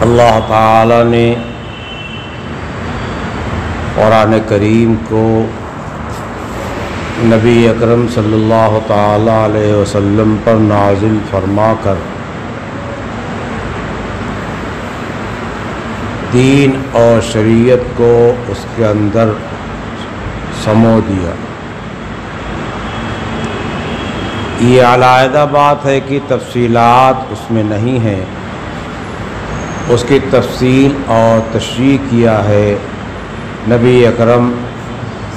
اللہ تعالی نے قرآن کریم کو نبی اکرم صلی اللہ تعالی علیہ وسلم پر نازل فرما کر دین اور شریعت کو اس کے اندر سمو دیا۔ یہ علیحدہ بات ہے کہ تفصیلات اس میں نہیں ہیں، اس کی تفصیل اور تشریح کیا ہے نبی اکرم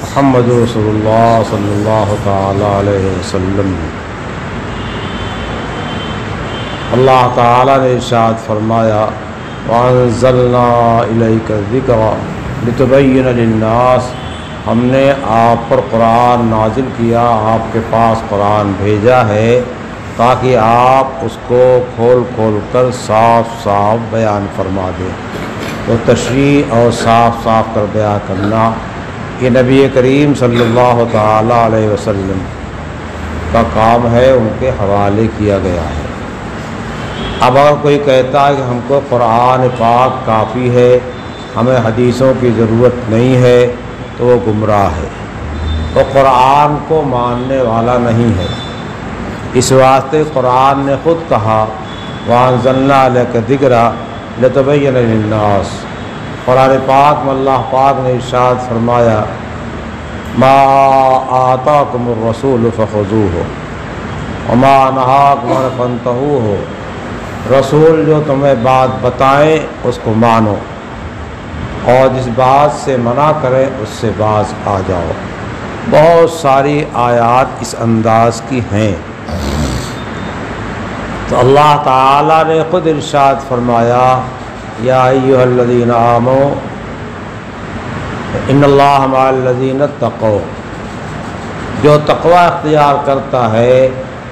محمد رسول اللہ صلی اللہ تعالی علیہ وسلم نے۔ اللہ تعالی نے ارشاد فرمایا وَأَنزَلْنَا إِلَيْكَ الذِّكْرَ لِتُبَيِّنَ لِلنَّاسِ، ہم نے آپ پر قرآن نازل کیا، آپ کے پاس قرآن بھیجا ہے تاکہ آپ اس کو کھول کھول کر صاف صاف بیان فرما دیں۔ تو تشریح اور صاف صاف کر بیان کرنا یہ نبی کریم صلی اللہ تعالی علیہ وسلم کا کام ہے، ان کے حوالے کیا گیا ہے۔ اب اگر کوئی کہتا ہے کہ ہم کو قرآن پاک کافی ہے، ہمیں حدیثوں کی ضرورت نہیں ہے، تو وہ گمراہ ہے، وہ قرآن کو ماننے والا نہیں ہے۔ اس واسطے قرآن نے خود کہا وَأَنزَلْنَا إِلَيْكَ الذِّكْرَ لِتُبَيِّنَ لِلنَّاسِ، قرآن پاک میں اللہ پاک نے ارشاد فرمایا مَا آتَاكُمُ الرَّسُولُ فَخُذُوهُ وَمَا نَهَاكُمْ عَنْهُ فَانْتَهُوا، رسول جو تمہیں بات بتائیں اس کو مانو، اور جس بات سے منع کرے اس سے باز آ جاؤ۔ بہت ساری آیات اس انداز کی ہیں۔ تو اللہ تعالی نے خود ارشاد فرمایا یا ایھا الذین آمنوا ان اللہ مع الذین اتقوا، جو تقوی اختیار کرتا ہے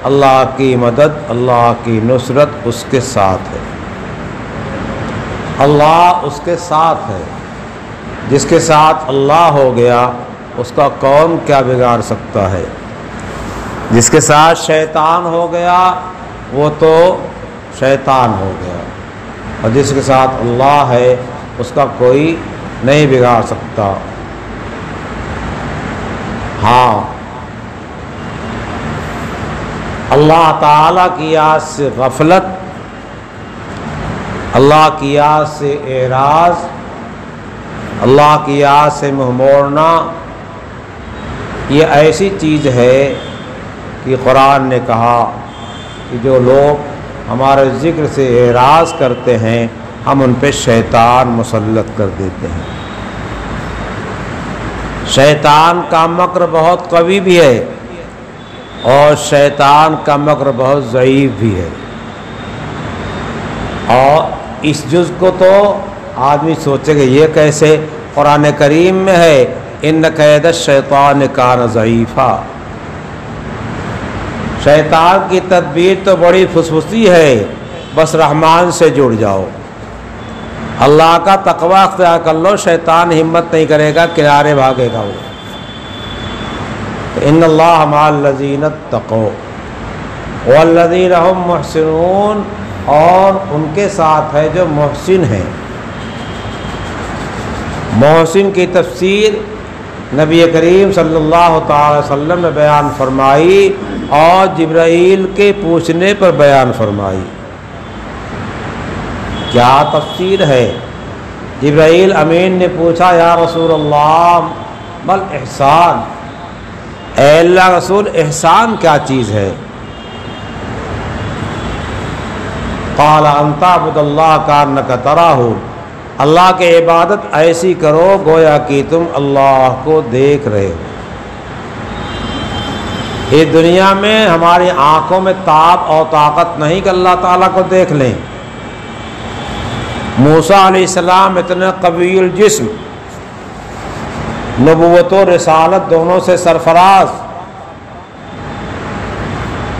اللہ کی مدد، اللہ کی نصرت اس کے ساتھ ہے۔ اللہ اس کے ساتھ ہے، جس کے ساتھ اللہ ہو گیا اس کا کون کیا بگاڑ سکتا ہے؟ جس کے ساتھ شیطان ہو گیا وہ تو شیطان ہو گیا، اور جس کے ساتھ اللہ ہے اس کا کوئی نہیں بگاڑ سکتا۔ ہاں، اللہ تعالیٰ کی یاد سے غفلت، اللہ کی یاد سے اعراض، اللہ کی یاد سے منہ موڑنا، یہ ایسی چیز ہے کہ قرآن نے کہا کہ جو لوگ ہمارے ذکر سے اعراض کرتے ہیں ہم ان پہ شیطان مسلط کر دیتے ہیں۔ شیطان کا مکر بہت قوی بھی ہے اور شیطان کا مکر بہت ضعیف بھی ہے، اور اس جز کو تو آدمی سوچے کہ یہ کیسے؟ قرآن کریم میں ہے ان کید الشیطان کان ضعیفا، شیطان کی تدبیر تو بڑی فسفسی ہے، بس رحمان سے جڑ جاؤ، اللہ کا تقوی اختیار کر لو، شیطان ہمت نہیں کرے گا، کنارے بھاگے گا وہ۔ ان اللہ مع الذین اتقوا والذین هم محسنون، اور ان کے ساتھ ہے جو محسن ہیں۔ محسن کی تفسیر نبی کریم صلی اللہ تعالی وسلم نے بیان فرمائی اور جبرائیل کے پوچھنے پر بیان فرمائی۔ کیا تفسیر ہے؟ جبرائیل امین نے پوچھا یا رسول اللہ مل احسان، اے اللہ رسول احسان کیا چیز ہے؟ قال ان تعبد اللہ کانک تراہ، اللہ کی عبادت ایسی کرو گویا کہ تم اللہ کو دیکھ رہے ہو۔ اس دنیا میں ہماری آنکھوں میں تاب اور طاقت نہیں کہ اللہ تعالیٰ کو دیکھ لیں۔ موسیٰ علیہ السلام اتنے قوی الجسم، نبوت و رسالت دونوں سے سرفراز،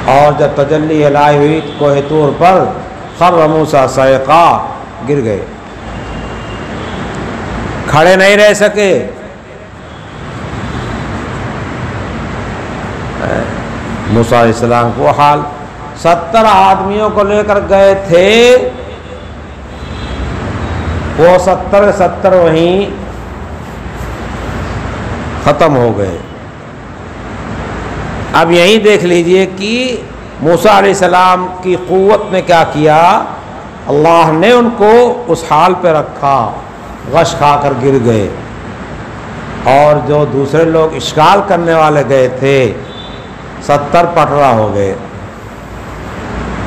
اور جب تجلی الہی ہوئی کوہ طور پر خر موسیٰ صعقا، گر گئے، کھڑے نہیں رہ سکے۔ موسیٰ علیہ السلام کو حال 70 آدمیوں کو لے کر گئے تھے، وہ 70 وہیں ختم ہو گئے۔ اب یہیں دیکھ لیجئے کہ موسیٰ علیہ السلام کی قوت نے کیا کیا، اللہ نے ان کو اس حال پہ رکھا، غش کھا کر گر گئے، اور جو دوسرے لوگ اشکال کرنے والے گئے تھے 70 پٹرا ہو گئے۔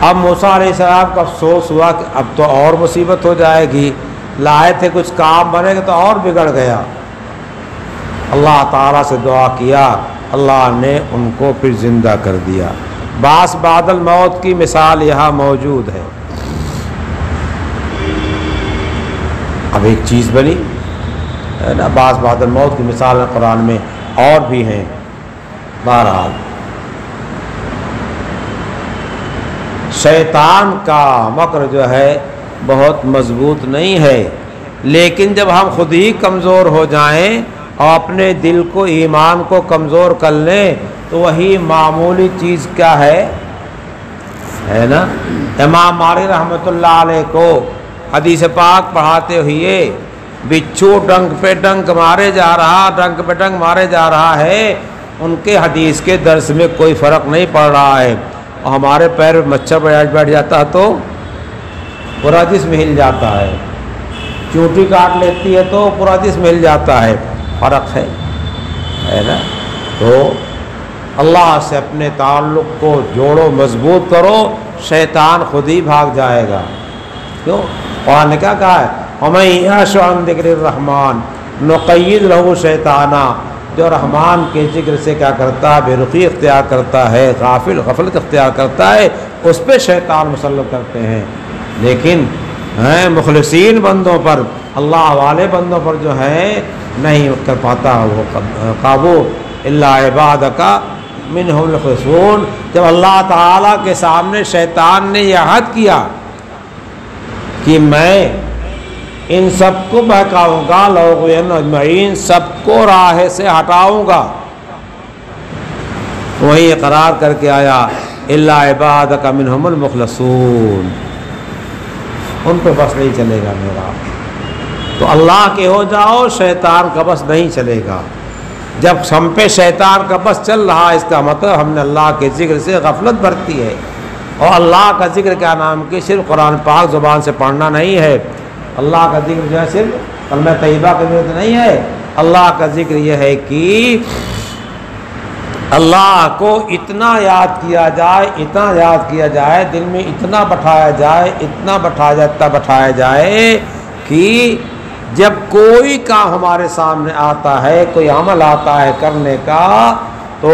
اب موسیٰ علیہ السلام کو افسوس ہوا کہ اب تو اور مصیبت ہو جائے گی، لائے تھے کچھ کام بنے گا تو اور بگڑ گیا۔ اللہ تعالیٰ سے دعا کیا، اللہ نے ان کو پھر زندہ کر دیا۔ بعث بعد الموت کی مثال یہاں موجود ہے۔ اب ایک چیز بنی ہے نا، بعث بعد الموت کی مثال قرآن میں اور بھی ہیں۔ بہرحال شیطان کا مکر جو ہے بہت مضبوط نہیں ہے، لیکن جب ہم خود ہی کمزور ہو جائیں اور اپنے دل کو، ایمان کو کمزور کر لیں تو وہی معمولی چیز کیا ہے نا۔ امام مالک رحمۃ اللہ علیہ کو حدیث پاک پڑھاتے ہوئے بچھو ڈنک پہ ڈنک مارے جا رہا، ڈنک پہ ڈنک مارے جا رہا ہے، ان کے حدیث کے درس میں کوئی فرق نہیں پڑ رہا ہے، اور ہمارے پیر میں مچھر بیٹھ جاتا ہے تو پورا جسم ہل جاتا ہے، چونٹی کاٹ لیتی ہے تو پورا جسم ہل جاتا ہے، فرق ہے نا۔ تو اللہ سے اپنے تعلق کو جوڑو، مضبوط کرو، شیطان خود ہی بھاگ جائے گا۔ کیوں؟ قرآن نے کیا کہا ہے، وَمَن يَعْشُ عَن ذِكْرِ الرَّحْمَٰنِ نُقَيِّضْ لَهُ شَيْطَانًا، جو رحمان کے ذکر سے کیا کرتا ہے، بے رخی اختیار کرتا ہے، غفلت اختیار کرتا ہے، اس پہ شیطان مسلط کرتے ہیں۔ لیکن مخلصین بندوں پر، اللہ والے بندوں پر جو ہے نہیں کر پاتا وہ قابو، الا عبادک منہم المخلصون۔ جب اللہ تعالیٰ کے سامنے شیطان نے یہ عہد کیا کہ میں ان سب کو بہکاؤں گا، لأغوین اجمعین، سب کو راہ سے ہٹاؤں گا، وہی اقرار کر کے آیا الا عبادک منہم المخلصون، ان پہ بس نہیں چلے گا میرا۔ تو اللہ کے ہو جاؤ، شیطان کا بس نہیں چلے گا۔ جب ہم پہ شیطان کا بس چل رہا ہے، اس کا مطلب ہم نے اللہ کے ذکر سے غفلت برتی ہے، اور اللہ کا ذکر کیا نام کی صرف قرآن پاک زبان سے پڑھنا نہیں ہے، اللہ کا ذکر جو ہے صرف کلمہ طیبہ کی ضرورت نہیں ہے، اللہ کا ذکر یہ ہے کہ اللہ کو اتنا یاد کیا جائے، اتنا یاد کیا جائے، دل میں اتنا بٹھایا جائے، اتنا بٹھایا جائے کہ جب کوئی کام ہمارے سامنے آتا ہے، کوئی عمل آتا ہے کرنے کا، تو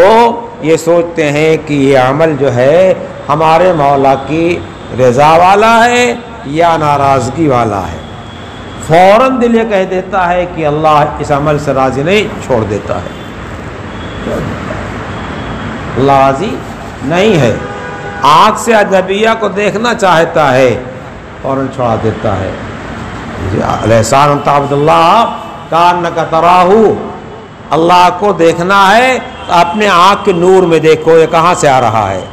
یہ سوچتے ہیں کہ یہ عمل جو ہے ہمارے مولا کی رضا والا ہے یا ناراضگی والا ہے۔ فوراً دل یہ کہہ دیتا ہے کہ اللہ اس عمل سے راضی نہیں، چھوڑ دیتا ہے۔ اللہ راضی نہیں ہے، آنکھ سے اجنبیہ کو دیکھنا چاہتا ہے، فوراً چھوڑا دیتا ہے۔ الاحسان ان تعبد اللہ کأنک تراہ، اللہ کو دیکھنا ہے تو اپنے آنکھ کے نور میں دیکھو، یہ کہاں سے آ رہا ہے۔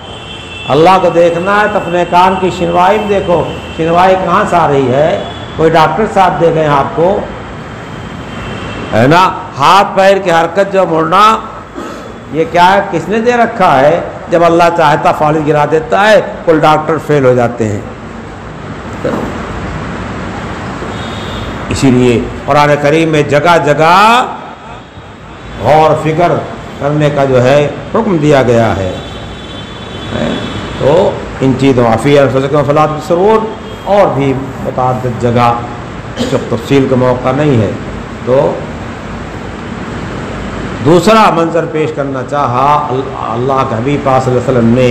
اللہ کو دیکھنا ہے تو اپنے کان کی شنوائی میں دیکھو، شنوائی کہاں سے آ رہی ہے۔ کوئی ڈاکٹر صاحب دے گئے آپ کو، ہے نا، ہاتھ پیر کی حرکت جو مڑنا، یہ کیا ہے، کس نے دے رکھا ہے؟ جب اللہ چاہتا فالج گرا دیتا ہے، کل ڈاکٹر فیل ہو جاتے ہیں۔ اسی لیے قرآن کریم میں جگہ جگہ غور فکر کرنے کا جو ہے حکم دیا گیا ہے۔ تو ان چیزوں فی انفسکم فلا تبصرون، اور بھی متعدد جگہ جو تفصیل کا موقع نہیں ہے۔ تو دوسرا منظر پیش کرنا چاہا اللہ کے حبیب صلی اللہ علیہ وسلم نے،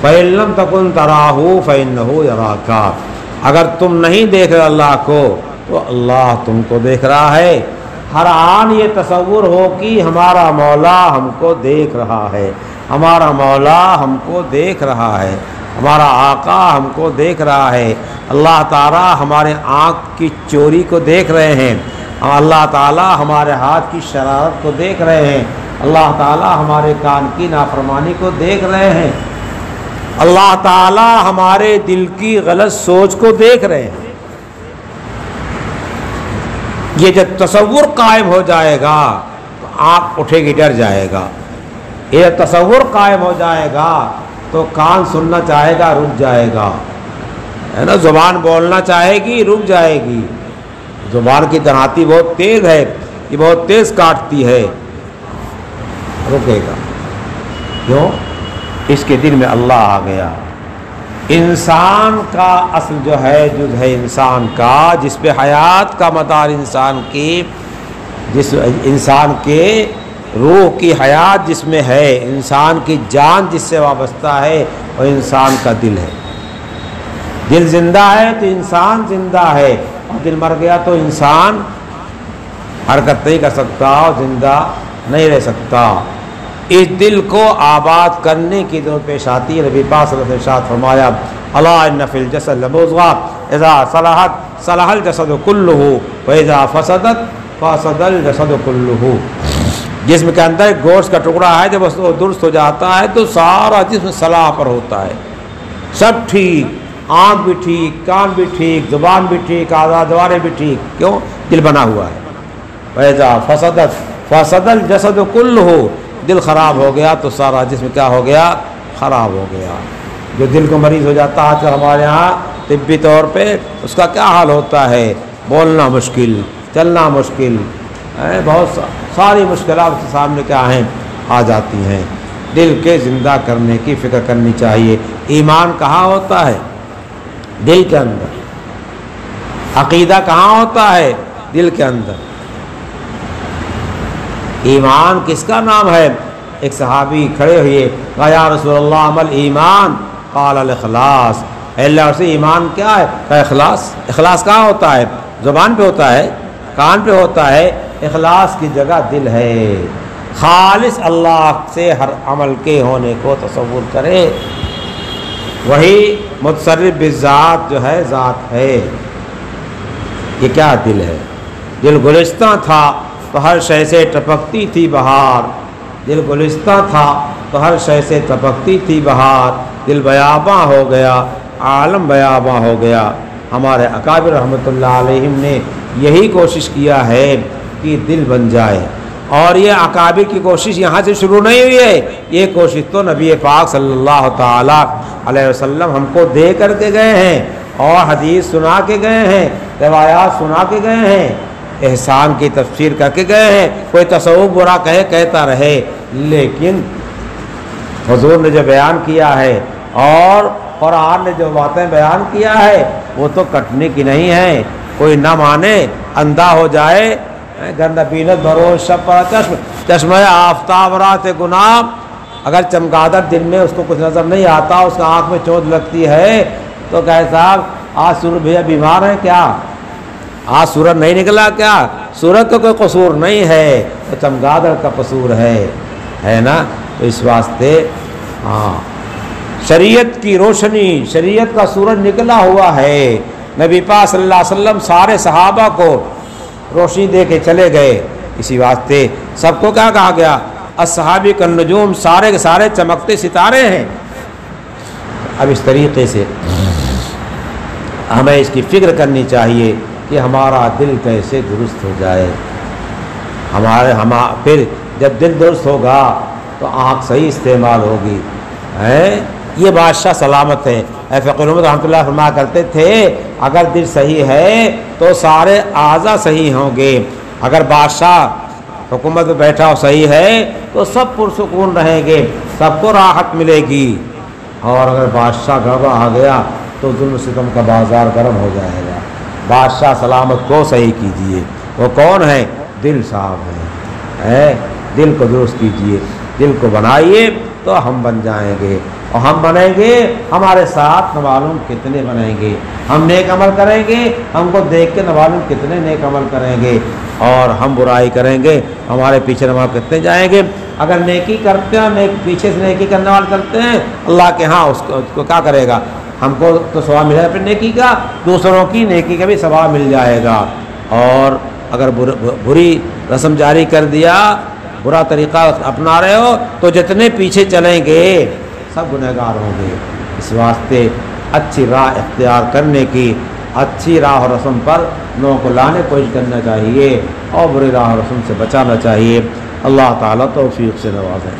فَإِن لَّمْ تَكُن تَرَاهُ فَإِنَّهُ يَرَاكَ، اگر تم نہیں دیکھ رہے اللہ کو تو اللہ تم کو دیکھ رہا ہے۔ ہر آن یہ تصور ہو کہ ہمارا مولا ہم کو دیکھ رہا ہے، ہمارا مولا ہم کو دیکھ رہا ہے، ہمارا آقا ہم کو دیکھ رہا ہے، اللہ تعالیٰ ہمارے آنکھ کی چوری کو دیکھ رہے ہیں، اللہ تعالیٰ ہمارے ہاتھ کی شرارت کو دیکھ رہے ہیں، اللہ تعالیٰ ہمارے کان کی نافرمانی کو دیکھ رہے ہیں، اللہ تعالیٰ ہمارے دل کی غلط سوچ کو دیکھ رہے ہیں۔ یہ جب تصور قائم ہو جائے گا تو آنکھ اٹھے گی، ڈر جائے گا۔ یہ تصور قائم ہو جائے گا تو کان سننا چاہے گا، رک جائے گا، ہے نا، زبان بولنا چاہے گی، رک جائے گی۔ زبان کی دھناتی بہت تیز ہے، یہ بہت تیز کاٹتی ہے، رکے گا۔ کیوں؟ اس کے دل میں اللہ آ گیا۔ انسان کا اصل جو ہے، جز ہے انسان کا، جس پہ حیات کا مدار انسان کی، جس انسان کے روح کی حیات جس میں ہے، انسان کی جان جس سے وابستہ ہے، وہ انسان کا دل ہے۔ دل زندہ ہے تو انسان زندہ ہے، اور دل مر گیا تو انسان حرکت نہیں کر سکتا اور زندہ نہیں رہ سکتا۔ اس دل کو آباد کرنے کی ضرورت پیش آتی ہے۔ نبی پاک صلی اللہ علیہ وسلم نے ارشاد فرمایا، الا ان فی الجسد لمضغۃ اذا صلحت صلح الجسد کلہ واذا فسدت فسد الجسد کلہ۔ جسم کے اندر ایک گوشت کا ٹکڑا ہے، جب اس کو درست ہو جاتا ہے تو سارا جسم صلاح پر ہوتا ہے، سب ٹھیک، آنکھ بھی ٹھیک، کان بھی ٹھیک، زبان بھی ٹھیک، اعضاء جوارح بھی ٹھیک۔ کیوں؟ دل بنا ہوا ہے۔ وَإِذَا فَسَدَتْ فَسَدَ الْجَسَدُ كُلُّهُ، دل خراب ہو گیا تو سارا جسم کیا ہو گیا؟ خراب ہو گیا۔ جو دل کو مریض ہو جاتا ہے آج کل ہمارے ہاں طبی طور پہ، اس کا کیا حال ہوتا ہے؟ بولنا مشکل، چلنا مشکل، بہت ساری مشکلات کے سامنے کیا ہیں؟ آ جاتی ہیں۔ دل کے زندہ کرنے کی فکر کرنی چاہیے۔ ایمان کہاں ہوتا ہے؟ دل کے اندر۔ عقیدہ کہاں ہوتا ہے؟ دل کے اندر۔ ایمان کس کا نام ہے؟ ایک صحابی کھڑے ہوئے، کہا یا رسول اللہ عمل ایمان، قال الاخلاص، اے اللہ سے ایمان کیا ہے؟ کہا اخلاص۔ اخلاص کہاں ہوتا ہے؟ زبان پہ ہوتا ہے، کان پہ ہوتا ہے، اخلاص کی جگہ دل ہے۔ خالص اللہ سے ہر عمل کے ہونے کو تصور کرے، وہی متصرف بالذات جو ہے ذات ہے۔ یہ کیا دل ہے؟ دل گلستہ تھا تو ہر شے سے ٹپکتی تھی بہار، دل گلستہ تھا تو ہر شے سے ٹپکتی تھی بہار، دل بیاباں ہو گیا، عالم بیاباں ہو گیا۔ ہمارے اکابر رحمۃ اللہ علیہم نے یہی کوشش کیا ہے کہ دل بن جائے، اور یہ اکابر کی کوشش یہاں سے شروع نہیں ہوئی ہے، یہ کوشش تو نبی پاک صلی اللہ تعالیٰ علیہ وسلم ہم کو دے کر کے گئے ہیں، اور حدیث سنا کے گئے ہیں، روایات سنا کے گئے ہیں، احسان کی تفسیر کر کے گئے ہیں۔ کوئی تصوف برا کہے کہتا رہے، لیکن حضور نے جو بیان کیا ہے اور قرآن نے جو باتیں بیان کیا ہے وہ تو کٹنے کی نہیں ہے۔ کوئی نہ مانے، اندھا ہو جائے، گندہ بینت بروز شب پر چشم، چشمہ آفتاب رات گناہ، اگر چمگادڑ دن میں اس کو کچھ نظر نہیں آتا، اس کا آنکھ میں چوٹ لگتی ہے، تو کہے صاحب آج سورج بھیا بیمار ہے کیا؟ آج سورج نہیں نکلا کیا؟ سورج کا کوئی قصور نہیں ہے، تو چمگادڑ کا قصور ہے نا۔ تو اس واسطے شریعت کی روشنی، شریعت کا سورج نکلا ہوا ہے۔ نبی پاک صلی اللہ علیہ وسلم سارے صحابہ کو روشنی دے کے چلے گئے، اسی واسطے سب کو کیا کہا گیا؟ الصحابہ کالنجوم، سارے کے سارے چمکتے ستارے ہیں۔ اب اس طریقے سے ہمیں اس کی فکر کرنی چاہیے کہ ہمارا دل کیسے درست ہو جائے۔ پھر جب دل درست ہوگا تو آنکھ صحیح استعمال ہوگی۔ یہ بادشاہ سلامت ہے۔ فقیر احمد رحمۃ اللہ فرمایا کرتے تھے، اگر دل صحیح ہے تو سارے اعضاء صحیح ہوں گے۔ اگر بادشاہ حکومت میں بیٹھا ہو صحیح ہے تو سب پرسکون رہیں گے، سب کو راحت ملے گی۔ اور اگر بادشاہ گڑبڑ آ گیا تو ظلم ستم کا بازار گرم ہو جائے گا۔ بادشاہ سلامت کو صحیح کیجئے۔ وہ کون ہے؟ دل صاحب ہے۔ دل کو درست کیجئے، دل کو بنائیے تو ہم بن جائیں گے، اور ہم بنیں گے، ہمارے ساتھ نہ معلوم کتنے بنیں گے۔ ہم نیک عمل کریں گے، ہم کو دیکھ کے نہ معلوم کتنے نیک عمل کریں گے، اور ہم برائی کریں گے، ہمارے پیچھے نہ معلوم کتنے جائیں گے۔ اگر نیکی کرتے ہیں، پیچھے سے نیکی کرنے والے کرتے ہیں، اللہ کے ہاں اس کو کیا کرے گا؟ ہم کو تو ثواب ملے گا اپنی نیکی کا، دوسروں کی نیکی کا بھی ثواب مل جائے گا۔ اور اگر بری رسم جاری کر دیا، برا طریقہ اپنا رہے ہو، تو جتنے پیچھے چلیں گے سب گنہگار ہوں گے۔ اس واسطے اچھی راہ اختیار کرنے کی اچھی راہ و رسم پر لوگوں کو لانے کی کوشش کرنا چاہیے اور بری راہ و رسم سے بچانا چاہیے۔ اللہ تعالیٰ توفیق سے نوازے۔